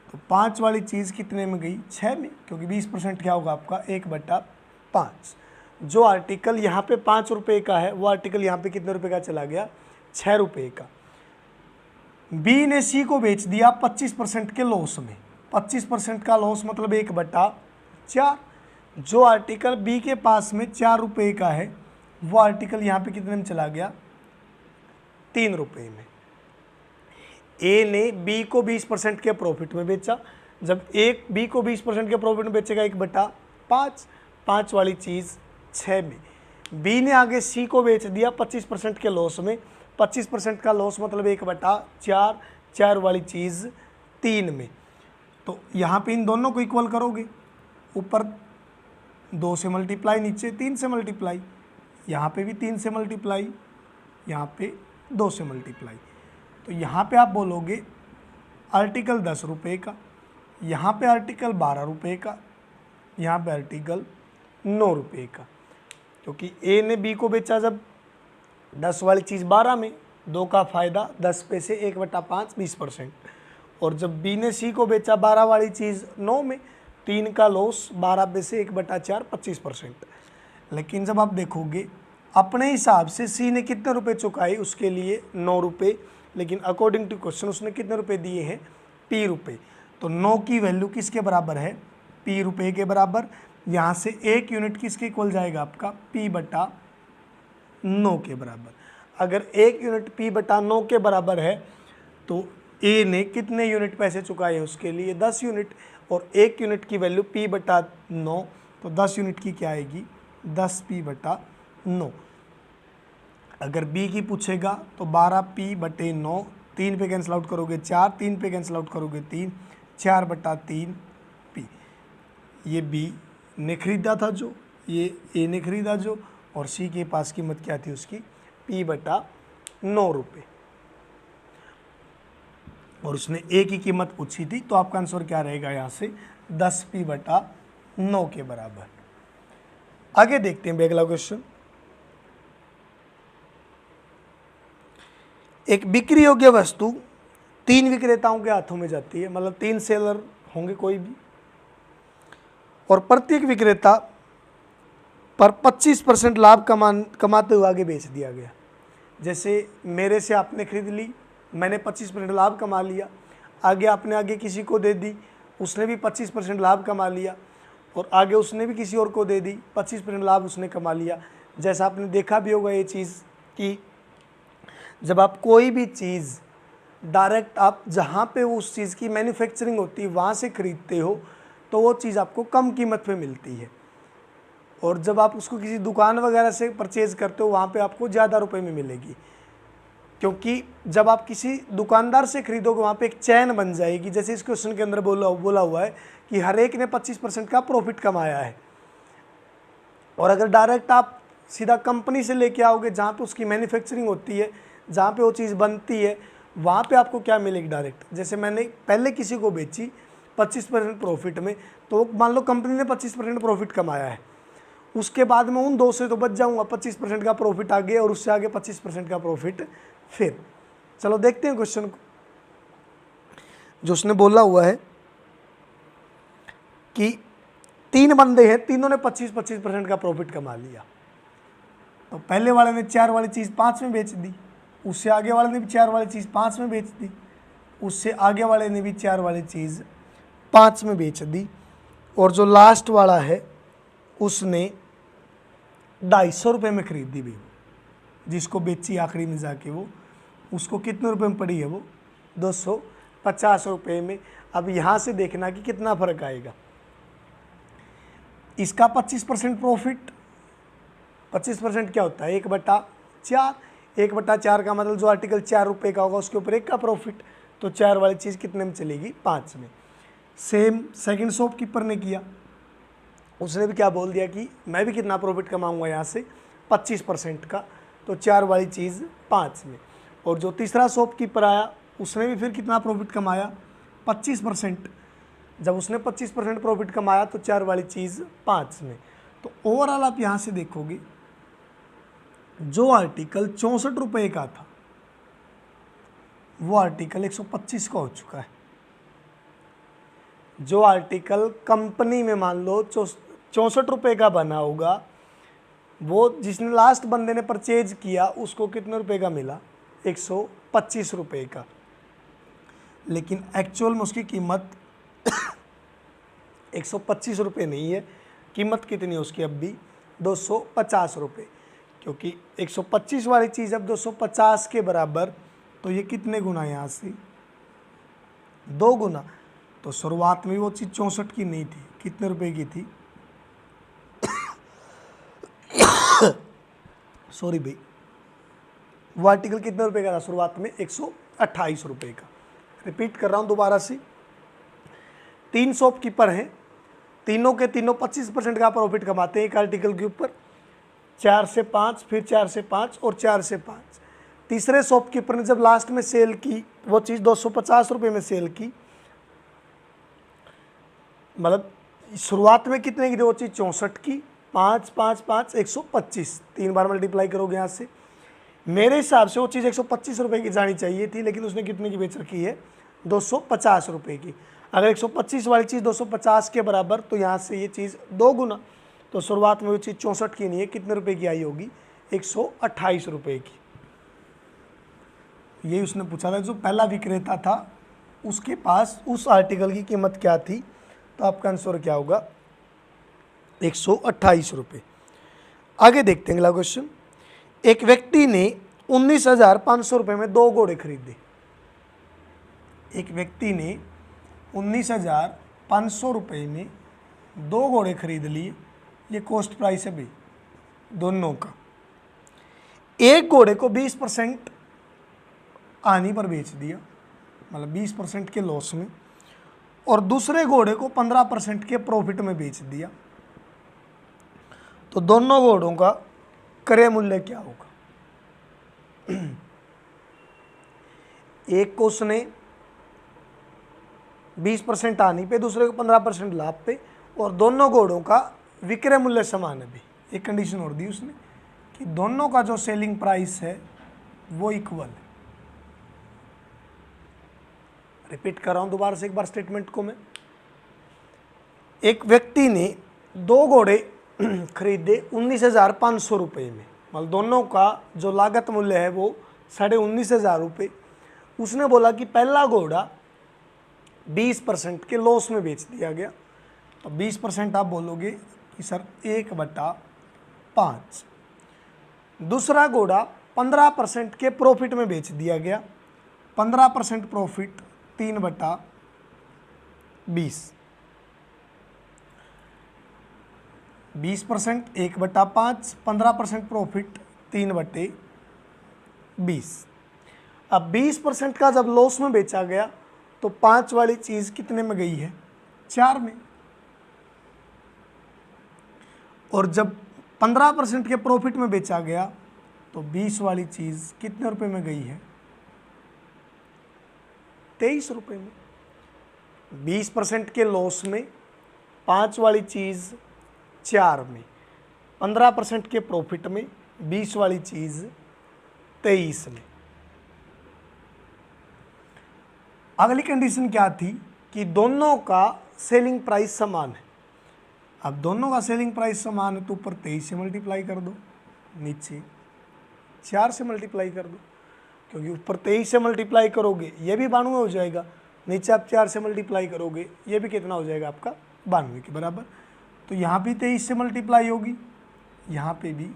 तो 5 वाली चीज़ कितने में गई, 6 में, क्योंकि 20% क्या होगा आपका 1/5। जो आर्टिकल यहाँ पे 5 रुपये का है वो आर्टिकल यहाँ पे कितने रुपए का चला गया, 6 रुपये का। बी ने सी को बेच दिया 25% के लॉस में। 25% का लॉस मतलब 1/4। जो आर्टिकल बी के पास में 4 रुपये का है वो आर्टिकल यहाँ पे कितने में चला गया, 3 रुपये में। ए ने बी को 20% के प्रॉफिट में बेचा। जब एक बी को 20% के प्रॉफिट में बेचेगा 1/5, 5 वाली चीज़ 6 में। बी ने आगे सी को बेच दिया 25% के लॉस में। 25% का लॉस मतलब 1/4, 4 वाली चीज़ 3 में। तो यहाँ पे इन दोनों को इक्वल करोगे, ऊपर 2 से मल्टीप्लाई, नीचे 3 से मल्टीप्लाई, यहाँ पे भी 3 से मल्टीप्लाई, यहाँ पे 2 से मल्टीप्लाई। तो यहाँ पे आप बोलोगे आर्टिकल 10 रुपये का, यहाँ पे आर्टिकल 12 रुपये का, यहाँ पे आर्टिकल 9 रुपये का। क्योंकि ए ने बी को बेचा जब 10 वाली चीज़ 12 में, 2 का फ़ायदा 10 पे से 1/5 20%। और जब बी ने सी को बेचा 12 वाली चीज़ 9 में, 3 का लॉस 12 पे से 1/4 25%। लेकिन जब आप देखोगे अपने हिसाब से सी ने कितने रुपए चुकाए, उसके लिए 9 रुपये, लेकिन अकॉर्डिंग टू क्वेश्चन उसने कितने रुपए दिए हैं, P रुपये। तो 9 की वैल्यू किसके बराबर है, P रुपये के बराबर। यहाँ से 1 यूनिट किसके इक्वल जाएगा आपका, P/9 के बराबर। अगर 1 यूनिट P/9 के बराबर है तो ए ने कितने यूनिट पैसे चुकाए, उसके लिए 10 यूनिट। और 1 यूनिट की वैल्यू P/9, तो 10 यूनिट की क्या आएगी, 10 P/9। अगर बी की पूछेगा तो 12P/9, 3 पे कैंसिल आउट करोगे 4, 3 पे कैंसिल आउट करोगे 3, 4/3P। ये बी ने खरीदा था जो, ये ए ने खरीदा जो, और सी के पास कीमत क्या थी उसकी, P/9 रुपये। और उसने ए की कीमत पूछी थी, तो आपका आंसर क्या रहेगा यहाँ से, 10P/9 के बराबर। आगे देखते हैं अगला क्वेश्चन। एक बिक्री योग्य वस्तु 3 विक्रेताओं के हाथों में जाती है, मतलब 3 सेलर होंगे कोई भी, और प्रत्येक विक्रेता पर 25% लाभ कमाते हुए आगे बेच दिया गया। जैसे मेरे से आपने खरीद ली, मैंने 25% लाभ कमा लिया, आगे आपने आगे किसी को दे दी, उसने भी 25% लाभ कमा लिया, और आगे उसने भी किसी और को दे दी, 25% लाभ उसने कमा लिया। जैसा आपने देखा भी होगा ये चीज़ कि जब आप कोई भी चीज़ डायरेक्ट आप जहाँ पे उस चीज़ की मैन्युफैक्चरिंग होती है वहाँ से ख़रीदते हो तो वो चीज़ आपको कम कीमत पे मिलती है, और जब आप उसको किसी दुकान वगैरह से परचेज़ करते हो वहाँ पे आपको ज़्यादा रुपए में मिलेगी। क्योंकि जब आप किसी दुकानदार से खरीदोगे वहाँ पे एक चैन बन जाएगी। जैसे इस क्वेश्चन के अंदर बोला हुआ है कि हर एक ने 25% का प्रॉफिट कमाया है, और अगर डायरेक्ट आप सीधा कंपनी से लेके आओगे जहाँ पे उसकी मैन्युफैक्चरिंग होती है, जहाँ पे वो चीज़ बनती है, वहाँ पे आपको क्या मिलेगी डायरेक्ट। जैसे मैंने पहले किसी को बेची 25% प्रॉफिट में, तो मान लो कंपनी ने 25% प्रॉफिट कमाया है, उसके बाद में उन 2 से तो बच जाऊँगा, 25% का प्रॉफिट आगे और उससे आगे 25% का प्रॉफिट फिर। चलो देखते हैं क्वेश्चन को, जो उसने बोला हुआ है कि 3 बंदे हैं, तीनों ने 25% का प्रॉफिट कमा लिया। तो पहले वाले ने 4 वाली चीज़ 5 में बेच दी, उससे आगे वाले ने भी 4 वाली चीज़ 5 में बेच दी, उससे आगे वाले ने भी 4 वाली चीज़ 5 में बेच दी, और जो लास्ट वाला है उसने 250 रुपये में खरीदी भी, जिसको बेची आखिरी में जाके वो, उसको कितने रुपए में पड़ी है वो, 250 रुपये में। अब यहाँ से देखना कि कितना फ़र्क आएगा। इसका 25% प्रॉफिट, 25% क्या होता है, 1/4। 1/4 का मतलब जो आर्टिकल 4 रुपये का होगा उसके ऊपर 1 का प्रॉफिट, तो 4 वाली चीज़ कितने में चलेगी, 5 में। सेम सेकंड शॉपकीपर ने किया, उसने भी क्या बोल दिया कि मैं भी कितना प्रॉफिट कमाऊंगा यहाँ से, 25% का, तो 4 वाली चीज़ 5 में। और जो तीसरा शॉपकीपर आया उसने भी फिर कितना प्रॉफिट कमाया, 25%। जब उसने 25% प्रॉफिट कमाया तो 4 वाली चीज़ 5 में। तो ओवरऑल आप यहाँ से देखोगे जो आर्टिकल 64 रुपये का था वो आर्टिकल 125 का हो चुका है। जो आर्टिकल कंपनी में मान लो 64 रुपये का बना होगा, वो जिसने लास्ट बंदे ने परचेज किया उसको कितने रुपए का मिला, 125 रुपये का। लेकिन एक्चुअल में उसकी कीमत 125 रुपये नहीं है, कीमत कितनी है उसकी अब भी, 250 रुपये। क्योंकि 125 वाली चीज़ अब 250 के बराबर, तो ये कितने गुना यहाँ से, 2 गुना। तो शुरुआत में वो चीज़ 64 की नहीं थी, कितने रुपए की थी, सॉरी भाई, वो आर्टिकल कितने रुपए का था शुरुआत में, 128 रुपये का। रिपीट कर रहा हूँ दोबारा से, 3 शॉपकीपर हैं, तीनों के तीनों 25% का प्रॉफिट कमाते हैं एक आर्टिकल के ऊपर, 4 से 5, फिर 4 से 5 और 4 से 5। तीसरे शॉपकीपर ने जब लास्ट में सेल की वो चीज़ 250 रुपये में सेल की, मतलब शुरुआत में कितने की थी वो चीज़, 64 की, 5 5 5 125, 3 बार मल्टीप्लाई करोगे यहाँ से। मेरे हिसाब से वो चीज़ 125 रुपये की जानी चाहिए थी, लेकिन उसने कितने की बेच रखी है, 250 रुपये की। अगर 125 वाली चीज़ 250 के बराबर, तो यहाँ से ये चीज़ 2 गुना। तो शुरुआत में वो चीज़ 64 की नहीं है, कितने रुपए की आई होगी, 128 रुपये की। यही उसने पूछा था, जो पहला विक्रेता था उसके पास उस आर्टिकल की कीमत क्या थी, तो आपका आंसर क्या होगा, 128 रुपये। आगे देखते हैं अगला क्वेश्चन। एक व्यक्ति ने 19,500 रुपये में 2 घोड़े खरीदे। एक व्यक्ति ने 19,500 रुपये में 2 घोड़े खरीद लिए, ये कॉस्ट प्राइस है भाई दोनों का। एक घोड़े को 20% आनी पर बेच दिया, मतलब 20% के लॉस में, और दूसरे घोड़े को 15% के प्रॉफिट में बेच दिया। तो दोनों घोड़ों का क्रय मूल्य क्या होगा। एक को उसने 20% आनी पे, दूसरे को 15% लाभ पे, और दोनों घोड़ों का विक्रय मूल्य समान है भी। एक कंडीशन और दी उसने कि दोनों का जो सेलिंग प्राइस है वो इक्वल है। रिपीट कर रहा हूं दोबारा से एक बार स्टेटमेंट को मैं। एक व्यक्ति ने 2 घोड़े खरीदे 19,500 रुपये में, मतलब दोनों का जो लागत मूल्य है वो 19,500 रुपये। उसने बोला कि पहला घोड़ा 20% के लॉस में बेच दिया गया। तो 20% आप बोलोगे कि सर 1/5। दूसरा घोड़ा 15% के प्रॉफिट में बेच दिया गया, 15% प्रॉफिट 3/20, 20% 1/5, 15% प्रॉफिट 3/20। अब 20% का जब लॉस में बेचा गया तो 5 वाली चीज़ कितने में गई है, 4 में। और जब 15% के प्रॉफिट में बेचा गया तो 20 वाली चीज़ कितने रुपए में गई है, 23 रुपये में। 20% के लॉस में 5 वाली चीज़ 4 में, 15% के प्रॉफिट में 20 वाली चीज़ 23 में। अगली कंडीशन क्या थी कि दोनों का सेलिंग प्राइस समान है। अब दोनों का सेलिंग प्राइस समान है तो ऊपर 23 से मल्टीप्लाई कर दो, नीचे 4 से मल्टीप्लाई कर दो, क्योंकि ऊपर 23 से मल्टीप्लाई करोगे ये भी 92 हो जाएगा, नीचे आप 4 से मल्टीप्लाई करोगे ये भी कितना हो जाएगा आपका, 92 के बराबर। तो यहाँ भी 23 से मल्टीप्लाई होगी, यहाँ पे भी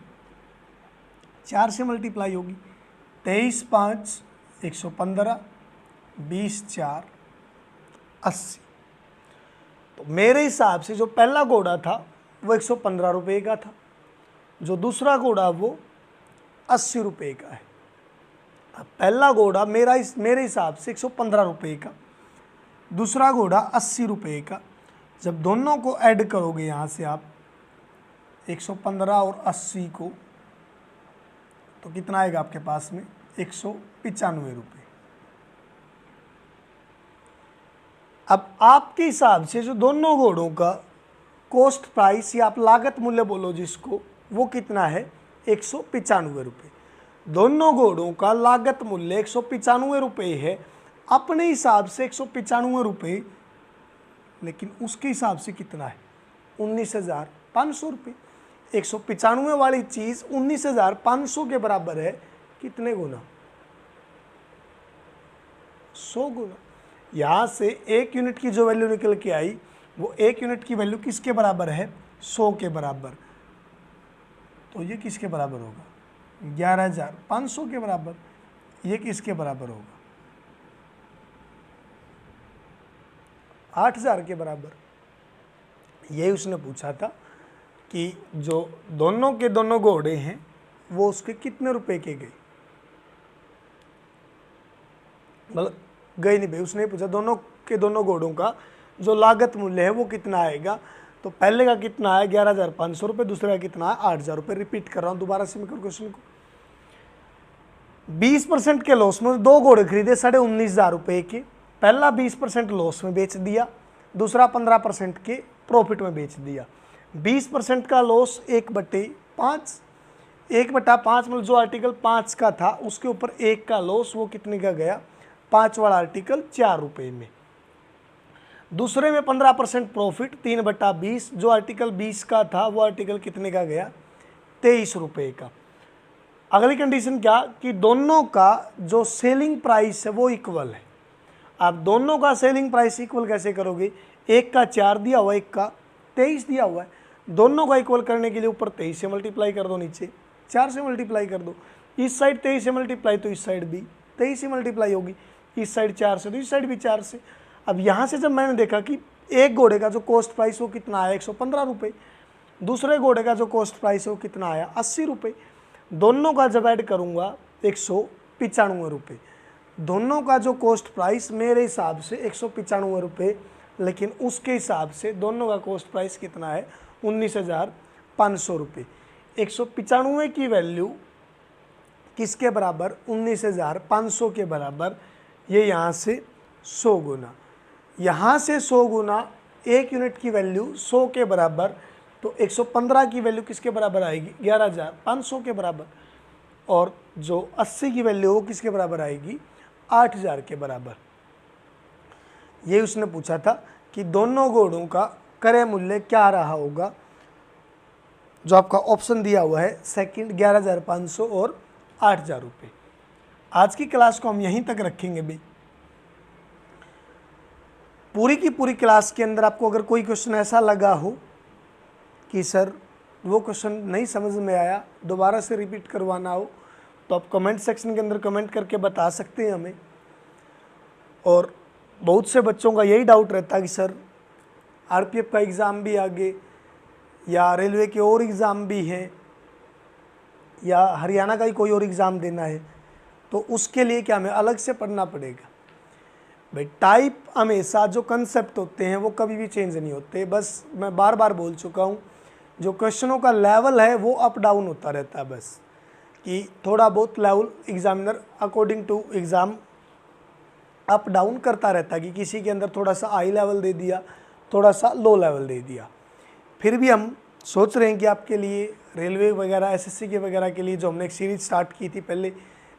4 से मल्टीप्लाई होगी। 23 5 115, 20 4 80। तो मेरे हिसाब से जो पहला घोड़ा था वो 115 रुपये का था, जो दूसरा घोड़ा वो 80 रुपये का है। अब पहला घोड़ा मेरे हिसाब से 115 रुपये का, दूसरा घोड़ा 80 रुपये का। जब दोनों को ऐड करोगे यहाँ से आप 115 और 80 को, तो कितना आएगा आपके पास में 195 रुपये। अब आपके हिसाब से जो दोनों घोड़ों का कॉस्ट प्राइस या आप लागत मूल्य बोलो जिसको, वो कितना है 195 रुपये। दोनों घोड़ों का लागत मूल्य 195 रुपये है, अपने हिसाब से 195 रुपये, लेकिन उसके हिसाब से कितना है 19,500 रुपये। 195 वाली चीज़ 19,500 के बराबर है, कितने गुना 100 गुना। यहाँ से 1 यूनिट की जो वैल्यू निकल के आई वो 1 यूनिट की वैल्यू किसके बराबर है 100 के बराबर। तो ये किसके बराबर होगा 11,500 के बराबर। ये किसके बराबर होगा 8,000 के बराबर। यही उसने पूछा था कि जो दोनों के दोनों घोड़े हैं वो उसके कितने रुपए के गए, मतलब गए नहीं भाई, उसने पूछा दोनों के दोनों घोड़ों का जो लागत मूल्य है वो कितना आएगा। तो पहले का कितना है 11,500 रुपये, दूसरे का कितना है 8,000 रुपये। रिपीट कर रहा हूँ दोबारा से मैं क्वेश्चन को। 20% के लॉस में 2 घोड़े खरीदे 19,500 रुपये के। पहला 20% लॉस में बेच दिया, दूसरा 15% के प्रॉफिट में बेच दिया। 20% का लॉस 1/5, 1/5 मतलब जो आर्टिकल 5 का था उसके ऊपर 1 का लॉस, वो कितने का गया 5 वाला आर्टिकल 4 रुपये में। दूसरे में 15% प्रॉफिट 3/20, जो आर्टिकल 20 का था वो आर्टिकल कितने का गया 23 रुपये का। अगली कंडीशन क्या कि दोनों का जो सेलिंग प्राइस है वो इक्वल है। आप दोनों का सेलिंग प्राइस इक्वल कैसे करोगे, एक का 4 दिया हुआ, एक का 23 दिया हुआ है। दोनों का इक्वल करने के लिए ऊपर 23 से मल्टीप्लाई कर दो, नीचे 4 से मल्टीप्लाई कर दो। इस साइड 23 से मल्टीप्लाई तो इस साइड भी 23 से मल्टीप्लाई होगी, इस साइड 4 से तो इस साइड भी 4 से। अब यहाँ से जब मैंने देखा कि एक घोड़े का जो कॉस्ट प्राइस वो कितना आया 115 रुपये, दूसरे घोड़े का जो कॉस्ट प्राइस है वो कितना आया 80 रुपये, दोनों का जब ऐड करूँगा 195 रुपये। दोनों का जो कॉस्ट प्राइस मेरे हिसाब से 195 रुपये, लेकिन उसके हिसाब से दोनों का कॉस्ट प्राइस कितना है 19,500 रुपये। 195 की वैल्यू किसके बराबर 19,500 के बराबर। ये यहाँ से 100 गुना, यहाँ से 100 गुना, 1 यूनिट की वैल्यू 100 के बराबर, तो 115 की वैल्यू किसके बराबर आएगी 11,500 के बराबर। और जो 80 की वैल्यू वो किसके बराबर आएगी 8,000 के बराबर। ये उसने पूछा था कि दोनों घोड़ों का क्रय मूल्य क्या रहा होगा। जो आपका ऑप्शन दिया हुआ है सेकंड 11,500 और 8,000 रुपये। आज की क्लास को हम यहीं तक रखेंगे भी। पूरी की पूरी क्लास के अंदर आपको अगर कोई क्वेश्चन ऐसा लगा हो कि सर वो क्वेश्चन नहीं समझ में आया, दोबारा से रिपीट करवाना हो, तो आप कमेंट सेक्शन के अंदर कमेंट करके बता सकते हैं हमें। और बहुत से बच्चों का यही डाउट रहता है कि सर आरपीएफ का एग्ज़ाम भी आगे, या रेलवे के और एग्ज़ाम भी हैं, या हरियाणा का ही कोई और एग्ज़ाम देना है, तो उसके लिए क्या हमें अलग से पढ़ना पड़ेगा। भाई टाइप हमेशा जो कंसेप्ट होते हैं वो कभी भी चेंज नहीं होते। बस मैं बार बार बोल चुका हूँ, जो क्वेश्चनों का लेवल है वो अप डाउन होता रहता है, बस कि थोड़ा बहुत level examiner according to exam up down करता रहता है कि किसी के अंदर थोड़ा सा हाई लेवल दे दिया, थोड़ा सा लो लेवल दे दिया। फिर भी हम सोच रहे हैं कि आपके लिए रेलवे वगैरह एसएससी के वगैरह के लिए जो हमने एक सीरीज़ स्टार्ट की थी पहले,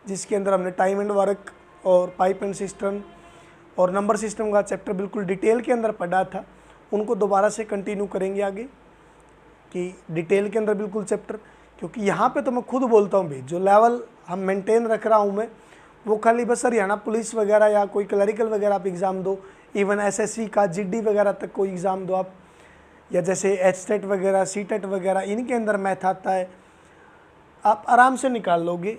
जिसके अंदर हमने टाइम एंड वर्क और पाइप एंड सिस्टम और नंबर सिस्टम का चैप्टर बिल्कुल डिटेल के अंदर पढ़ा था, उनको दोबारा से कंटिन्यू करेंगे आगे कि डिटेल के अंदर बिल्कुल चैप्टर। क्योंकि यहाँ पे तो मैं खुद बोलता हूँ भाई, जो लेवल हम मेंटेन रख रहा हूँ मैं, वो खाली बस हरियाणा पुलिस वगैरह या कोई क्लरिकल वगैरह आप एग्ज़ाम दो, इवन एसएससी का जीडी वगैरह तक कोई एग्ज़ाम दो आप, या जैसे एचटेट वगैरह सीटेट वगैरह इनके अंदर मैथ आता है, आप आराम से निकाल लोगे।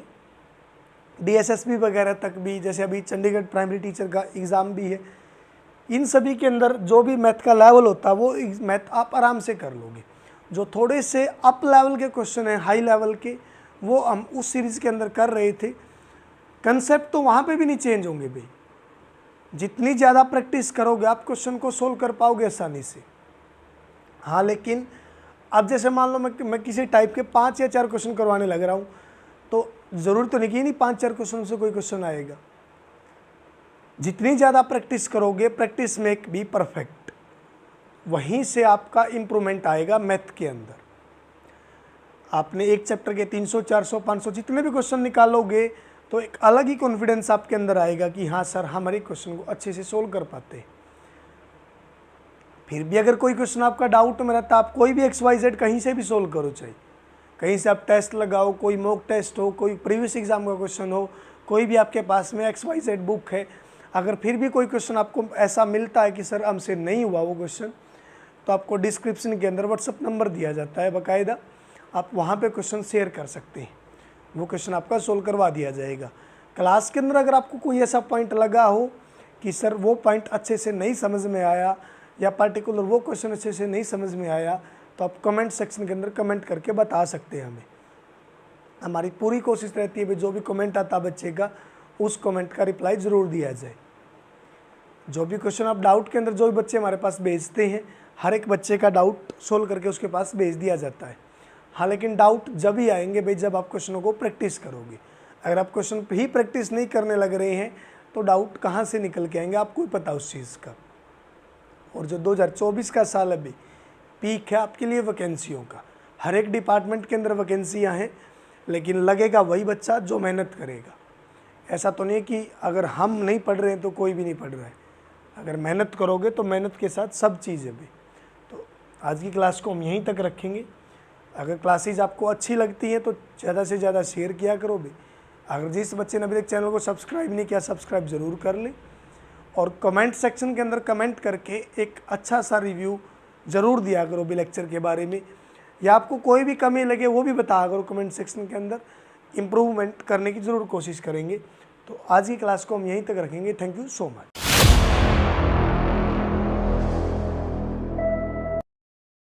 डीएसएसबी वगैरह तक भी, जैसे अभी चंडीगढ़ प्राइमरी टीचर का एग्ज़ाम भी है, इन सभी के अंदर जो भी मैथ का लेवल होता है वो मैथ आप आराम से कर लोगे। जो थोड़े से अप लेवल के क्वेश्चन हैं, हाई लेवल के, वो हम उस सीरीज़ के अंदर कर रहे थे। कंसेप्ट तो वहाँ पे भी नहीं चेंज होंगे भाई। जितनी ज़्यादा प्रैक्टिस करोगे आप क्वेश्चन को सोल्व कर पाओगे आसानी से। हाँ, लेकिन अब जैसे मान लो मैं किसी टाइप के 5 या 4 क्वेश्चन करवाने लग रहा हूँ, तो ज़रूर तो नहीं कि नहीं 5-4 क्वेश्चन से कोई क्वेश्चन आएगा। जितनी ज़्यादा प्रैक्टिस करोगे, प्रैक्टिस मेक बी परफेक्ट, वहीं से आपका इम्प्रूवमेंट आएगा मैथ के अंदर। आपने एक चैप्टर के 300, 400, 500 जितने भी क्वेश्चन निकालोगे तो एक अलग ही कॉन्फिडेंस आपके अंदर आएगा कि हाँ सर, हम हर एक क्वेश्चन को अच्छे से सोल्व कर पाते हैं। फिर भी अगर कोई क्वेश्चन आपका डाउट में रहता, आप कोई भी XYZ कहीं से भी सोल्व करो, चाहिए कहीं से आप टेस्ट लगाओ, कोई मॉक टेस्ट हो, कोई प्रीवियस एग्जाम का क्वेश्चन हो, कोई भी आपके पास में XYZ बुक है, अगर फिर भी कोई क्वेश्चन आपको ऐसा मिलता है कि सर हमसे नहीं हुआ वो क्वेश्चन, तो आपको डिस्क्रिप्शन के अंदर व्हाट्सअप नंबर दिया जाता है बाकायदा, आप वहाँ पे क्वेश्चन शेयर कर सकते हैं, वो क्वेश्चन आपका सोल्व करवा दिया जाएगा। क्लास के अंदर अगर आपको कोई ऐसा पॉइंट लगा हो कि सर वो पॉइंट अच्छे से नहीं समझ में आया या पर्टिकुलर वो क्वेश्चन अच्छे से नहीं समझ में आया, तो आप कमेंट सेक्शन के अंदर कमेंट करके बता सकते हैं हमें। हमारी पूरी कोशिश रहती है जो भी कमेंट आता बच्चे का, उस कमेंट का रिप्लाई ज़रूर दिया जाए। जो भी क्वेश्चन आप डाउट के अंदर जो भी बच्चे हमारे पास भेजते हैं, हर एक बच्चे का डाउट सोल्व करके उसके पास भेज दिया जाता है। हाँ, लेकिन डाउट जब ही आएंगे भाई जब आप क्वेश्चनों को प्रैक्टिस करोगे। अगर आप क्वेश्चन ही प्रैक्टिस नहीं करने लग रहे हैं तो डाउट कहाँ से निकल के आएंगे, आपको ही पता उस चीज़ का। और जो 2024 का साल अभी पीक है आपके लिए वैकेंसियों का, हर एक डिपार्टमेंट के अंदर वैकेंसियाँ हैं, लेकिन लगेगा वही बच्चा जो मेहनत करेगा। ऐसा तो नहीं है कि अगर हम नहीं पढ़ रहे हैं तो कोई भी नहीं पढ़ रहा है। अगर मेहनत करोगे तो मेहनत के साथ सब चीज़ें भी। तो आज की क्लास को हम यहीं तक रखेंगे। अगर क्लासेज आपको अच्छी लगती हैं तो ज़्यादा से ज़्यादा शेयर किया करो भी। अगर जिस बच्चे ने अभी तक चैनल को सब्सक्राइब नहीं किया, सब्सक्राइब ज़रूर कर लें, और कमेंट सेक्शन के अंदर कमेंट करके एक अच्छा सा रिव्यू ज़रूर दिया करो भी लेक्चर के बारे में, या आपको कोई भी कमी लगे वो भी बताया करो कमेंट सेक्शन के अंदर। इम्प्रूवमेंट करने की ज़रूर कोशिश करेंगे। तो आज की क्लास को हम यहीं तक रखेंगे। Thank you so much.